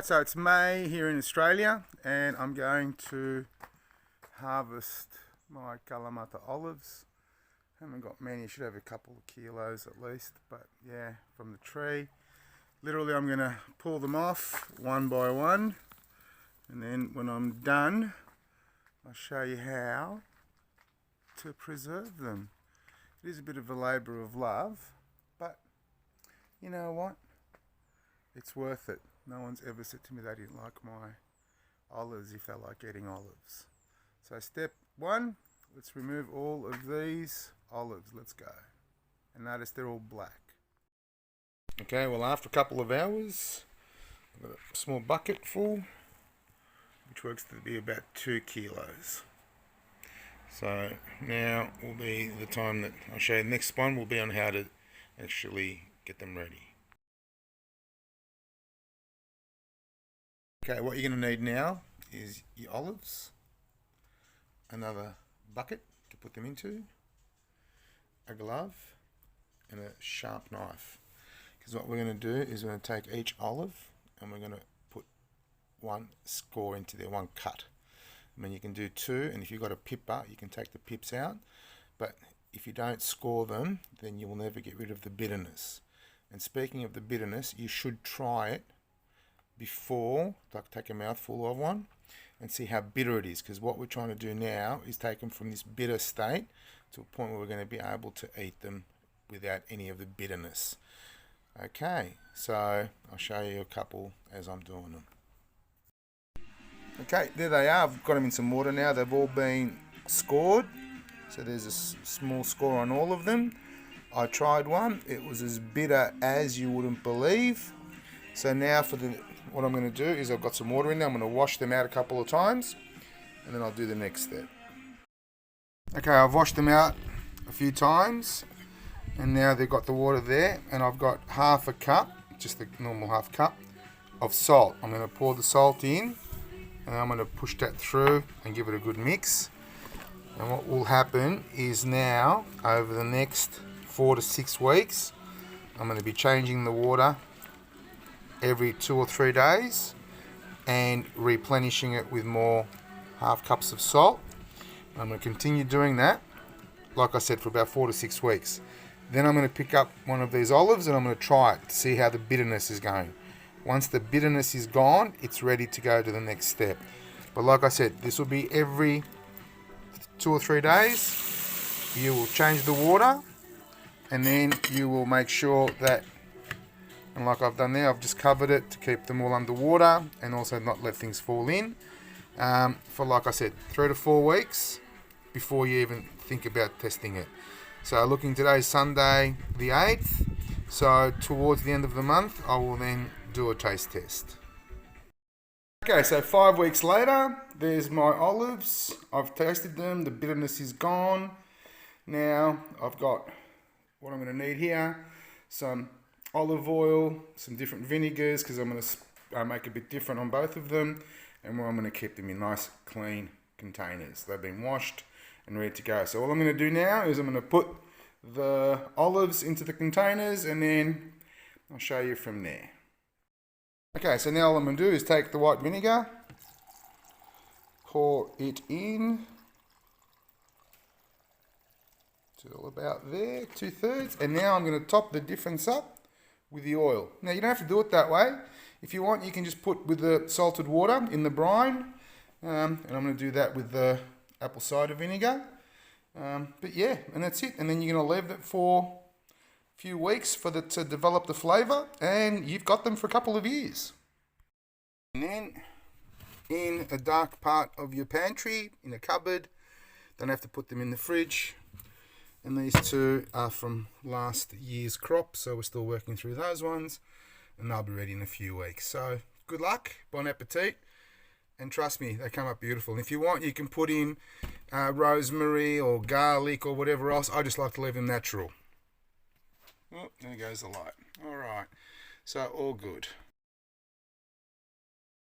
Alright, so it's May here in Australia and I'm going to harvest my kalamata olives. Haven't got many, should have a couple of kilos at least, but yeah, from the tree. Literally I'm going to pull them off one by one, and then when I'm done I'll show you how to preserve them. It is a bit of a labour of love, but you know what? It's worth it. No one's ever said to me they didn't like my olives if they like eating olives. So step one, let's remove all of these olives. Let's go. And notice they're all black. Okay, well after a couple of hours, I've got a small bucket full, which works to be about 2 kilos. So now will be the time that I'll show you. The next one will be on how to actually get them ready. Okay, what you're going to need now is your olives, another bucket to put them into, a glove, and a sharp knife. Because what we're going to do is we're going to take each olive and we're going to put one score into there, one cut. I mean, you can do 2, and if you've got a pipper, you can take the pips out. But if you don't score them, then you will never get rid of the bitterness. And speaking of the bitterness, you should try it before, like take a mouthful of one and see how bitter it is, because what we're trying to do now is take them from this bitter state to a point where we're going to be able to eat them without any of the bitterness. Okay, so I'll show you a couple as I'm doing them. Okay, there they are. I've got them in some water now. They've all been scored, so there's a small score on all of them. I tried one. It was as bitter as you wouldn't believe. So now for what I'm going to do is I've got some water in there. I'm going to wash them out a couple of times and then I'll do the next step. Okay, I've washed them out a few times and now they've got the water there, and I've got half a cup, just the normal half cup of salt. I'm going to pour the salt in and I'm going to push that through and give it a good mix. And what will happen is now over the next 4 to 6 weeks I'm going to be changing the water every 2 or 3 days and replenishing it with more half cups of salt. I'm going to continue doing that, like I said, for about 4 to 6 weeks. Then I'm going to pick up one of these olives and I'm going to try it to see how the bitterness is going. Once the bitterness is gone, it's ready to go to the next step. But like I said, this will be every 2 or 3 days. You will change the water and then you will make sure that, and like I've done there, I've just covered it to keep them all underwater and also not let things fall in for, like I said, 3 to 4 weeks before you even think about testing it. So looking, today's Sunday the 8th, so towards the end of the month I will then do a taste test. Okay, so 5 weeks later, there's my olives. I've tasted them, the bitterness is gone. Now I've got what I'm going to need here: some olive oil, some different vinegars, because I'm going to make a bit different on both of them, and I'm going to keep them in nice clean containers. They've been washed and ready to go. So all I'm going to do now is I'm going to put the olives into the containers and then I'll show you from there. Okay, so now all I'm going to do is take the white vinegar, pour it in to about there, 2/3, and now I'm going to top the difference up with the oil. Now you don't have to do it that way. If you want, you can just put with the salted water in the brine, and I'm going to do that with the apple cider vinegar. But yeah, and that's it. And then you're going to leave it for a few weeks for to develop the flavour, and you've got them for a couple of years. And then in a dark part of your pantry, in a cupboard, don't have to put them in the fridge. And these 2 are from last year's crop, so we're still working through those ones, and they'll be ready in a few weeks. So good luck, bon appetit, and trust me, they come up beautiful. And if you want, you can put in rosemary or garlic or whatever else. I just like to leave them natural. Oh, there goes the light. All right, so all good.